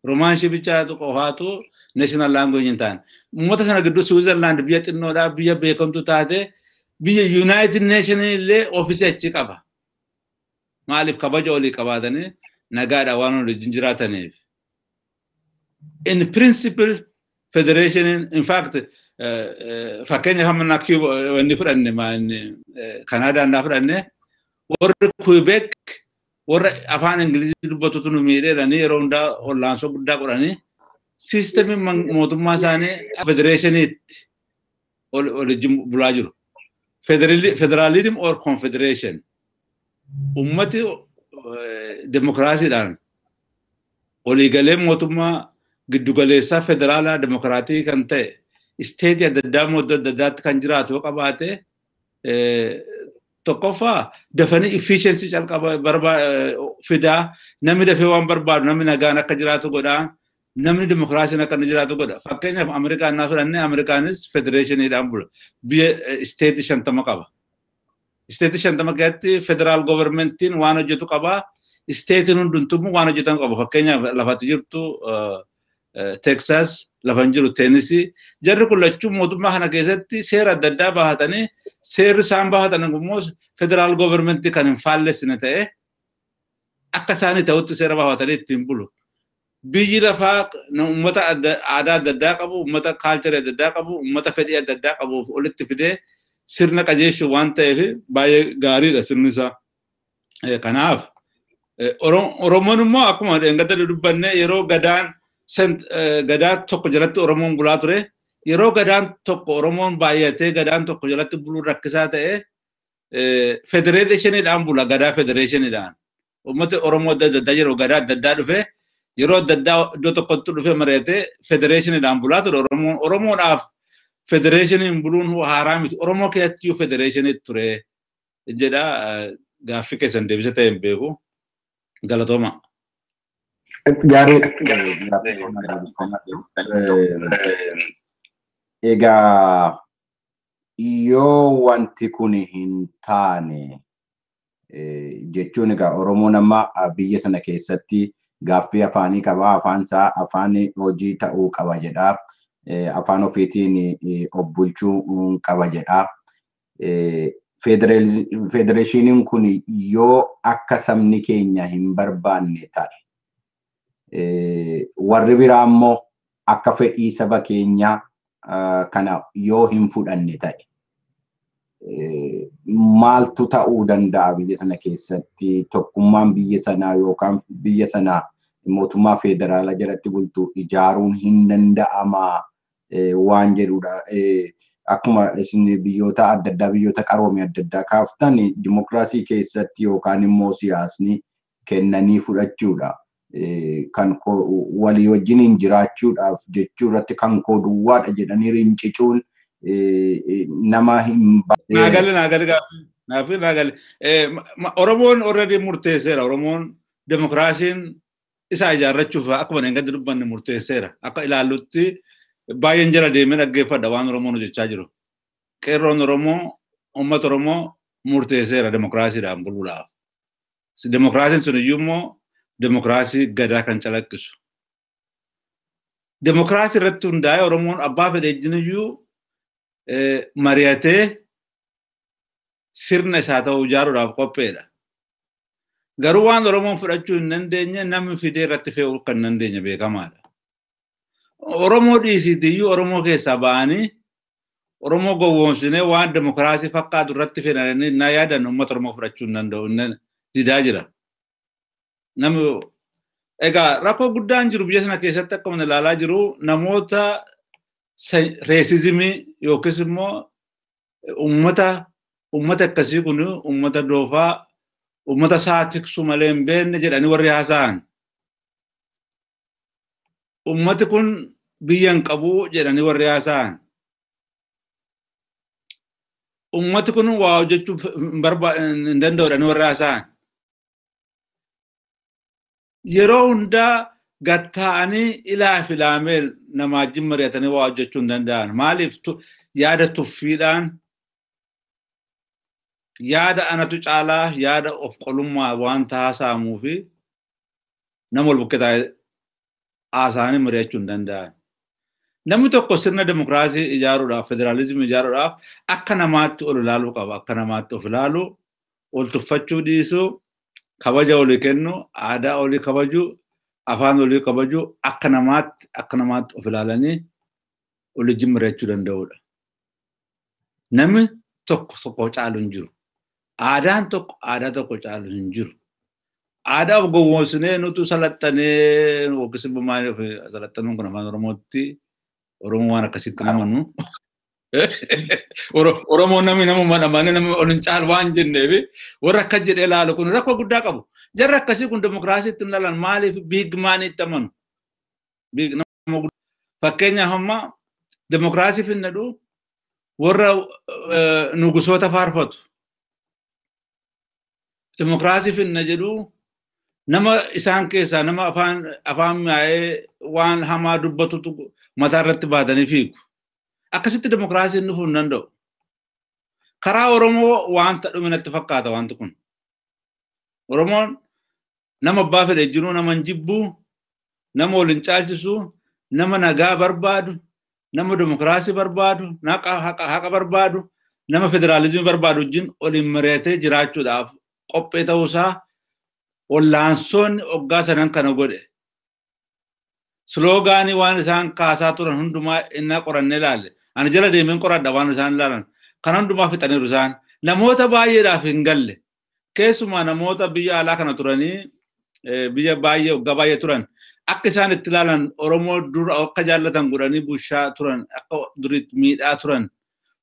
Roomaanshii bichaatu qofaatu national language hin taane. Uummata sana gidduu Switzerland biyya xinnoodhaa biyya beekamtu taate biyya United Nations illee ofiisii achi qaba. Maaliif kabaja olii qabaatanii nagaadha waan waliin jiraataniif. In principle federation in fact fakkeenya hamma Cuba wanni fudhanne Canada ndaa fudhanne warri Quebec warra afaan Ingilizii dubbatutu nu miidheedhanii yeroo hundaa hollaansoo guddaa godhanii siistemii mootummaa isaanii federationiitti waliin bulaa jiru. Federalism or confederation. Ummati demokraasiidhaan waliigalee mootummaa giddugaleessaa federaalaa demokraatii kan ta'e isteetii adda addaa mootummaa adda addaatti kan jiraatu qabaate tokkoffaa dafanii efficiency calqaba fidaa namni dafee waan barbaadu namni nagaan akka jiraatu godhaa namni demokraasiin akka jiraatu godha. Fakkeenyaaf Ameerikaan naa fudhannee Ameerikaanis federationiidhaan bula. Biyya isteetii 50 qaba. Isteetii 50 keessatti federaal govermentiin waan hojjetu qabaa. Isteetiin hundumtuu waan hojjetan qabu. Fakkeenyaaf lafatti jirtu Texas, lafan jiru Tennessee. Jarri kun lachuun mootummaa kana keessatti seera adda addaa baafatanii seerri isaan baafatan immoo federaal govermentii kan hin faallessine ta'e akka isaanii ta'utti seera baafatanii ittiin bulu. Biyyi lafaa uummata aadaa adda addaa qabu, uummata kaalcharii adda addaa qabu, uummata fedhii adda addaa qabuuf olitti fidee sirna qajeelchuu waan ta'eef baay'ee gaariidha sirni isaa. Kanaaf Oromoon immoo akkuma dheengadda dubbanne yeroo gadaan tokko jalatti Oromoon bulaa ture. Yeroo gadaan tokko Oromoon baay'atee gadaan tokko jalatti buluun rakkisaa ta'e federeeshiniidhaan bula gadaa federeeshiniidhaan. Uummata Oromoo adda addaa yeroo gadaa adda addaa dhufe yeroo adda addaa iddoo tokkotti dhufe mari'atee federeeshiniidhaan bulaa ture. Oromoodhaaf federeeshiniin buluun haaraa miti. Oromoo keessatti federeeshinii ture jedha gaaffii keessan deebisa ta'e hin beeku. Galatooma. Gaariidha. Egaa yoo wanti kun hin taane jechuun egaa Oromoon amma biyya sana keessatti gaaffii afaanii qaba. Afaansaa afaan hojii ta'uu qaba jedha. Afaan ofiitiin of bulchuu qaba jedha. Federeeshiniin kun yoo akka sabni keenya hin barbaanne ta'e warri biraa immoo akka fedhii saba keenyaa kana yoo hin fudhanne ta'e maaltu ta'uu danda'a biyya sana keessatti tokkummaan biyya sanaa yookaan biyya sanaa mootummaa federaalaa jalatti bultu ijaaruun hin danda'ama waan jedhudha. Akkuma isin biyyoota adda addaa biyyoota qaroome adda addaa kaaftan dimokiraasii keessatti yookaan immoo siyaasni kennanii fudhachuudha. Kan walii wajjin jiraachuudhaaf jechuu irratti kan koo duwwaadha jedhanii rincicuun nama hin naagale. Oromoon already murteesseera. Oromoon dimokiraasiin isaa ijaarrachuuf akkuma dheengadda dubbanne murteesseera. Akka ilaallutti baay'een jala deemee dhaggeeffadha waan Oromoon hojjechaa jiru. Qeerroon Oromoo, uummata Oromoo murteesseera dimokiraasiidhaan buluudhaaf. Dimokiraasiin sun iyyuu immoo dimokiraasii gadaa kan calaqqisu. Dimokiraasii irratti hundaa'ee Oromoon abbaa fedhe iyyuu mari'atee sirna isaa ta'uu ijaaruudhaaf qopheedha. Garuu waan Oromoon fudhachuu hin dandeenye namni fidee irratti fe'uu kan hin dandeenye beekamaadha. Oromoo dhiisiitiyyuu Oromoo keessaa ba'anii Oromoo gowwoomsinee waan dimokiraasii fakkaatu irratti fedhanii na yaadan uummata Oromoo fudhachuu hin danda'u inni didaa jira. Egaa rakkoo guddaan jiru biyya sana keessatti akkuma ilaalaa jiru namoota reesizimii yookiis immoo uummata akkasii kun uummata doofaa ummata isaa tiksu malee hin beekne jedhanii warri haasa'an. Ummati kun biyya hin qabu jedhanii warri haasa'an. Ummati kun waa hojjechuu hin danda'u jedhanii warri haasa'an. Yeroo hundaa gatta'anii ilaa fi laamee namaa wajjin mari'atanii waa hojjechuu hin danda'an. Maaliif yaada tuffiidhaan yaada anatu caalaa yaada of qolummaa wanta haasa'amuu fi nama wal bukkee taa'ee haasa'anii mari'achuu hin danda'an. Namni tokko sirna demokraasii ijaaruudhaaf, federaalizimii ijaaruudhaaf akka namaatti ol ilaaluu qaba. Akka namaatti of ilaaluu, ol tuffachuu dhiisuu, kabaja olii kennu, aadaa olii kabajuu, afaan olii kabajuu akka namaatti of ilaalanii waliin mari'achuu danda'udha. Namni tokko caalu hin jiru. Aadaan tokko aadaa tokko caalu hin jiru. Aadaa of gowwoomsinee nutu salaxxanee yookiis immoo maaliif salaxxanuun kun afaan Oromootti Oromoo waan akkasitti namanu. Oromoon namni ol hin caalu waan jenneef warra akka jedhee ilaalu kun rakkoo guddaa qabu. Jarri akkasii kun demokraasiitti hin dhalan maaliif biigmaaniitti amanu? Fakkeenyaaf amma demokraasiif hin dhadhu warra nugusoota faarfatu. Demokraasiif hin jedhu nama isaan keessaa nama afaan mi'aayee waan hamaa dubbatutu mataa irratti baatanii fiigu. Akkasitti demokraasiin dhufuu hin danda'u. Karaa Oromoo wanta dhuminatti fakkaata wanti kun. Oromoon nama abbaa fedhe jiru, nama hin jibbu, nama wal hin caalchisu, nama nagaa barbaadu, nama demokraasii barbaadu, haqa barbaadu, nama federaalizimii barbaadu wajjin waliin mari'atee jiraachuudhaaf qophee ta'uusaa wallaansoonni hoggaa sanan kana godhe. Sloogaanii waan isaan kaasaa turan hundumaa innaa qorannee ilaalle. Ani jala deemeen qoradha waan isaan ilaalan. Kan hundumaa fixaniiru isaan. Namoota baay'eedhaaf hin galle. Keessumaa namoota biyya alaa kana turanii biyya baay'ee hoggaa baay'ee turan. Akka isaan itti ilaalan Oromoo dura akka jaallatan godhanii bushaa turan, akka duriitti miidhaa turan,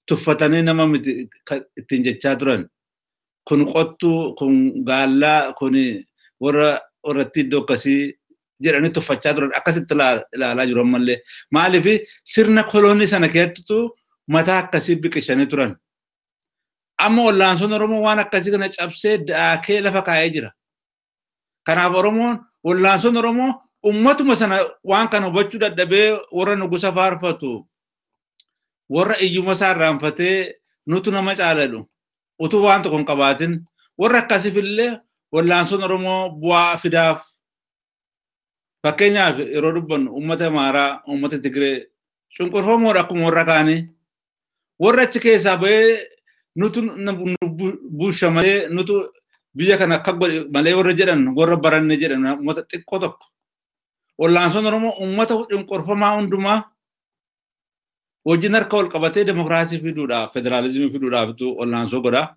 tuffatanii nama miti ittiin jechaa turan. Kun qottuu, kun gaallaa, kun warratti iddoo akkasii jedhanii tuffachaa turan akkasitti ilaalaa jiru ammallee. Maaliif sirna koloonii sana keessattuu mataa akkasii biqilchanii turan. Amma wallaansoon Oromoo waan akkasii kana cabsee daakee lafa kaa'ee jira. Kanaaf Oromoon wallaansoon Oromoo ummatuma sana waan kana hubachuu dadhabee warra nugusa faarfatu, warra iyyuma isaa irraanfatee nutu nama caaladhu utuu waan tokko hin qabaatin warra akkasiifillee wallaansoon Oromoo bu'aa fidaaf. Fakkeenyaaf yeroo dubbannu uummata Amaaraa, uummata Tigree cunqurfamoodha akkuma warra kaanii. Warra achi keessaa bahee nutu busha malee nutu biyya kana akka godhe malee warra jedhan warra baranne jedhan uummata xiqqoo tokko. Wallaansoon Oromoo uummata cunqurfamaa hundumaa wajjin harka wal qabatee demokraasii fiduudhaaf, federaalizimii fiduudhaaf wallaansoo godha.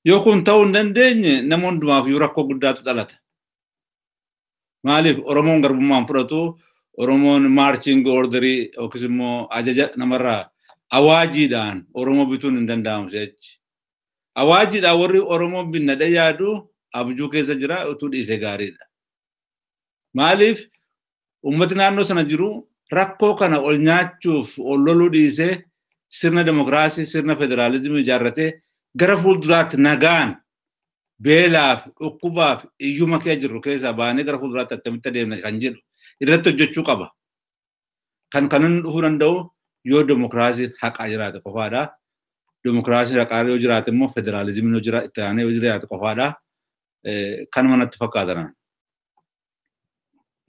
Yoo kun ta'uu hin dandeenye nama hundumaaf yoo rakkoo guddaatu dhalata. Maaliif Oromoon garbummaan fudhatu, Oromoon maarching orderii yookiis immoo ajaja namarraa awaajiidhaan Oromoo bituun hin danda'amu jechi. Awaajiidhaan warri Oromoon binnadhe yaadu abjuu keessa jira utuu dhiisee gaariidha. Maaliif uummati naannoo sana jiru rakkoo kana ol nyaachuuf ol loluu dhiisee sirna demokraasii, sirna federaalizimii ijaarratee gara fuulduraatti nagaan beelaaf, dhukkubaaf, iyyuma kee jirru keessaa baanee gara fuulduraatti attamitti adeemna kan jedhu irratti hojjechuu qaba. Kan kanan dhufuu danda'u yoo demokraasiin haqaa jiraate qofaadha. Demokraasiin haqaa yoo jiraate immoo federaalizimiin yoo jiraate itti aanee yoo jiraate qofaadha. Kanuma natti fakkaatan.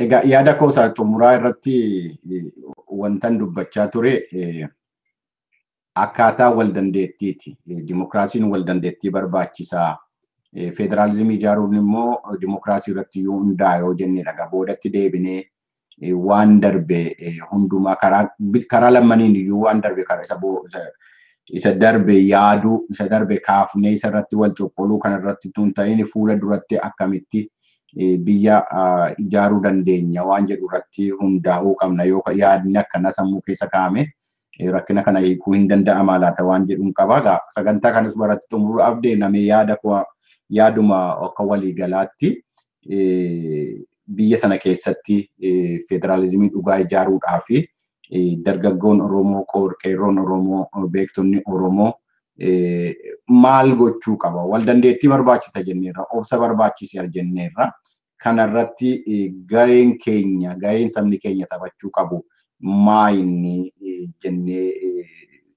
Egaa yaada koosaa xumuraa irratti wantan dubbachaa ture akkaataa wal dandeettiiti. Dimokiraasiin wal dandeettii barbaachisaa. Federaalizimii ijaaruun immoo dimokiraasii irratti yoo hundaa'e yoo jennedha. Boodatti deebinee waan darbe hundumaa karaa lammaniin iyyuu waan darbe isa darbe yaaduu, isa darbe kaafnee isa irratti wal coqqoluu kan irratti tun ta'in fuula duratti akkamitti biyya ijaaruu dandeenya waan jedhu irratti hundaa'uu qabna. Yoo yaadni akkana sammuu keessa kaa'ame rakkina kana hiikuu hin danda'ama laata waan jedhuun qaba. Sagantaa kanas baratti xumuruudhaaf deemnee yaada yaaduma akka waliigalaatti biyya sana keessatti federaalizimii dhugaa ijaaruudhaa fi dargaggoon Oromoo, qeerroon Oromoo, beektonni Oromoo maal gochuu qaba? Wal dandeettii barbaachisa jenneerra, obsa barbaachisa jenneerra. Kanarratti gaheen sabni keenya taphachuu qabu maa inni jennee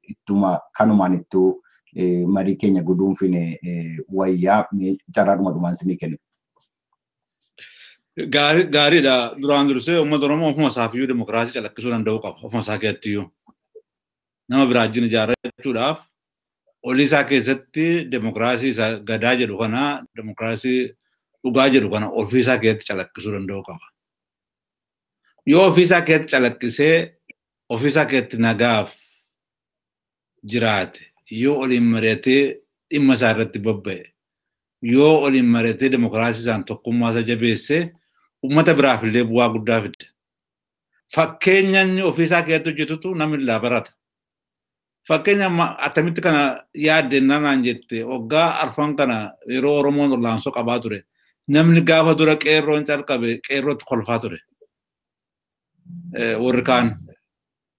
ittuma kanumaan ittuu marii keenya guduunfine wayyaa carraadhuma dhumaan isinii kennu. Gaariidha. Duraan dursee uummata Oromoo ofuma isaafiyyuu dimokiraasii calaqqisuu danda'uu qaba. Ofuma isaa keessattiyyuu. Nama biraa wajjin ijaarrachuudhaaf olii isaa keessatti dimokiraasii isa gadaa jedhu kana dimokiraasii dhugaa jedhu kana ofii isaa keessatti calaqqisuu danda'uu qaba. Yoo ofii isaa keessatti calaqqisee ofii isaa keessatti nagaaf jiraate, yoo oliin mari'atee dhimma isaa irratti bobba'e, yoo oliin mari'atee dimokiraasii isaan tokkummaa isa jabeessee uummata biraaf illee bu'aa guddaa fida. Fakkeenya inni ofii isaa keessatti hojjetutu namni irraa barata. Fakkeenya attamitti kana yaaddennaa naan jette waggaa arfan kana yeroo Oromoon olaansoo qabaa ture. Namni gaafa dura qeerroon calqabe qeerrootti kolfaa ture. Warri kaan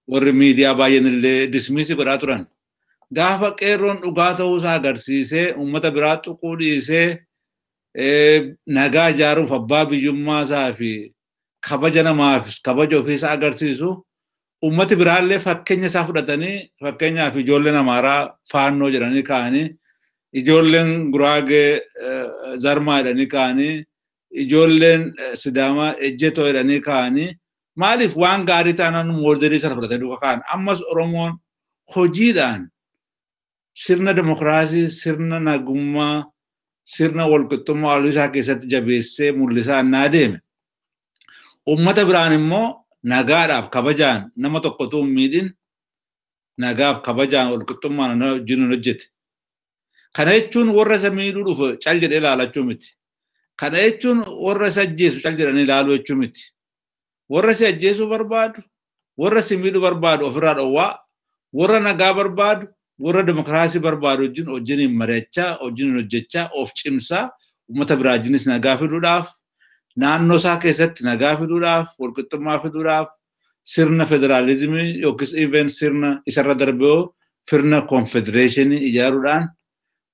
warri miidiyaa baay'een illee dismiisii godhaa turan. Gaafa qeerroon dhugaa ta'uu isaa agarsiisee uummata biraa tuquu dhiisee nagaa ijaaruuf abbaa biyyummaa isaa fi kabaja namaaf kabaja ofii isaa agarsiisu uummati biraallee fakkeenya isaa fudhatanii fakkeenyaaf ijoolleen Amaaraa faannoo jedhanii ka'anii ijoolleen Guraagee Zarmaa jedhanii ka'anii ijoolleen Sidaamaa Ejjetoo jedhanii ka'anii maaliif waan gaarii ta'an moodeelii sana fudhatanii duuka ka'an. Ammas Oromoon hojiidhaan sirna dimokiraasii, sirna nagummaa, sirna walqixxummaa olii isaa keessatti jabeessee mul'isaa naa deeme. Uummata biraan immoo nagaadhaaf kabajaan nama tokkotu miidhin nagaaf kabajaan walqixxummaan wajjin hojjete. Kana jechuun warra isa miidhuu dhufe cal jedhee ilaalachuu miti. Kana jechuun warra isa ajjeesu cal jedhanii ilaaluu jechuu miti. Warra isa ajjeesuu barbaadu, warra isa miidhuu barbaadu ofirraa dhowwaa, warra nagaa barbaadu, warra dimokiraasii barbaadu wajjin mari'achaa, wajjin hojjechaa, of cimsaa, uummata biraa wajjinis nagaa fiduudhaaf, naannoo isaa keessatti nagaa fiduudhaaf, walqixxummaa fiduudhaaf, sirna federaalizimii yookiis even sirna isarra darbee sirna konfedereeshinii ijaaruudhaan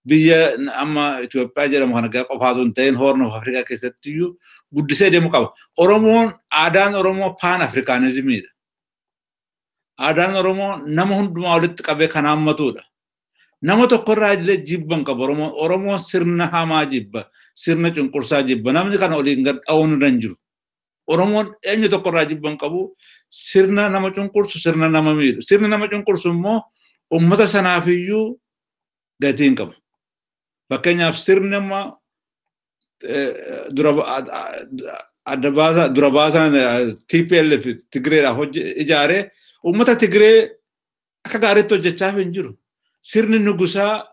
biyya amma Itoophiyaa jedhamu kana qofaatu hin ta'in Horn of Afrikaa keessatti iyyuu guddisee deemuu qaba. Oromoon aadaan Oromoo paan afrikaanizimiidha. Aadaan Oromoo nama hundumaa walitti qabee kan hammatudha. Nama tokkorraa illee jibban qaba Oromoon sirna hamaa jibba, sirna cunqursaa jibba. Namni kana oliin gad dha'uun hin jiru. Oromoon eenyu tokkorraa jibban qabu sirna nama cunqursu, sirna nama miidhu. Sirni nama cunqursu immoo uummata sanaafiyyuu gatiin qabu. Fakkeenyaaf sirni amma dura baasaan TPLF Tigreedhaaf ijaaree uummata Tigree akka gaariitti hojjechaaf hin jiru. Sirni nugusaa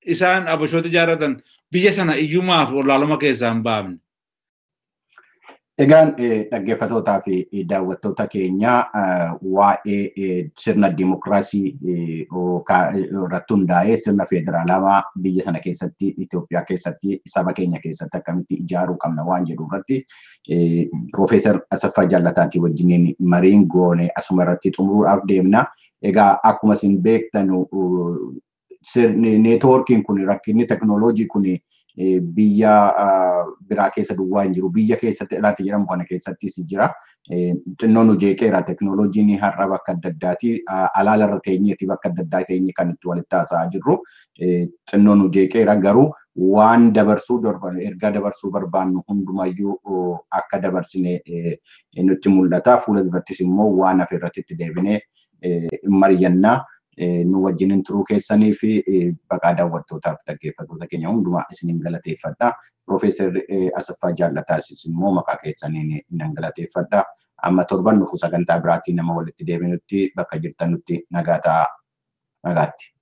isaan abashoota ijaarratan biyya sana iyyumaaf olaaluma keessaa hin baafne. Egaan dhaggeeffattootaa fi daawwattoota keenya waa'ee sirna dimokiraasii irratti hundaa'ee sirna federaalaa biyya sana keessatti Itoophiyaa keessatti saba keenya keessatti akkamitti ijaaruu qabna waan jedhu irratti Profeesar Asaffaa Jaallataatii wajjiniin mariin goone asuma irratti xumuruudhaaf deemna. Egaa akkuma isin beektanu neetwoorkiin kun rakkinni teknooloojii kun biyya biraa keessa duwwaa hin jiru. Biyya keessatti ilaati jedhamu kana keessattis jira. Xinnoon hojeeqeera teknooloojiin har'a bakka adda addaati. Alaalarra teenyeeti bakka adda addaa teenye kan itti walitti haasa'aa jirru. Xinnoon hojeeqeera garuu waan dabarsuu ergaa dabarsuu barbaannu hundumayyuu akka dabarsine nutti mul'ata. Fuula durattis immoo waan hafe irratti itti deebinee mari'annaa. Nu wajjinin turuu keessanii fi baqaa daawwattootaaf dhaggeeffattoota keenya hundumaa isiniin galateeffadha. Profeesar Asaffaa Jaallataasis immoo maqaa keessaniin nan galateeffadha. Amma torban dhufu sagantaa biraatiin nama walitti deebinutti bakka jirtanutti nagaa ta'aa. Nagaatti.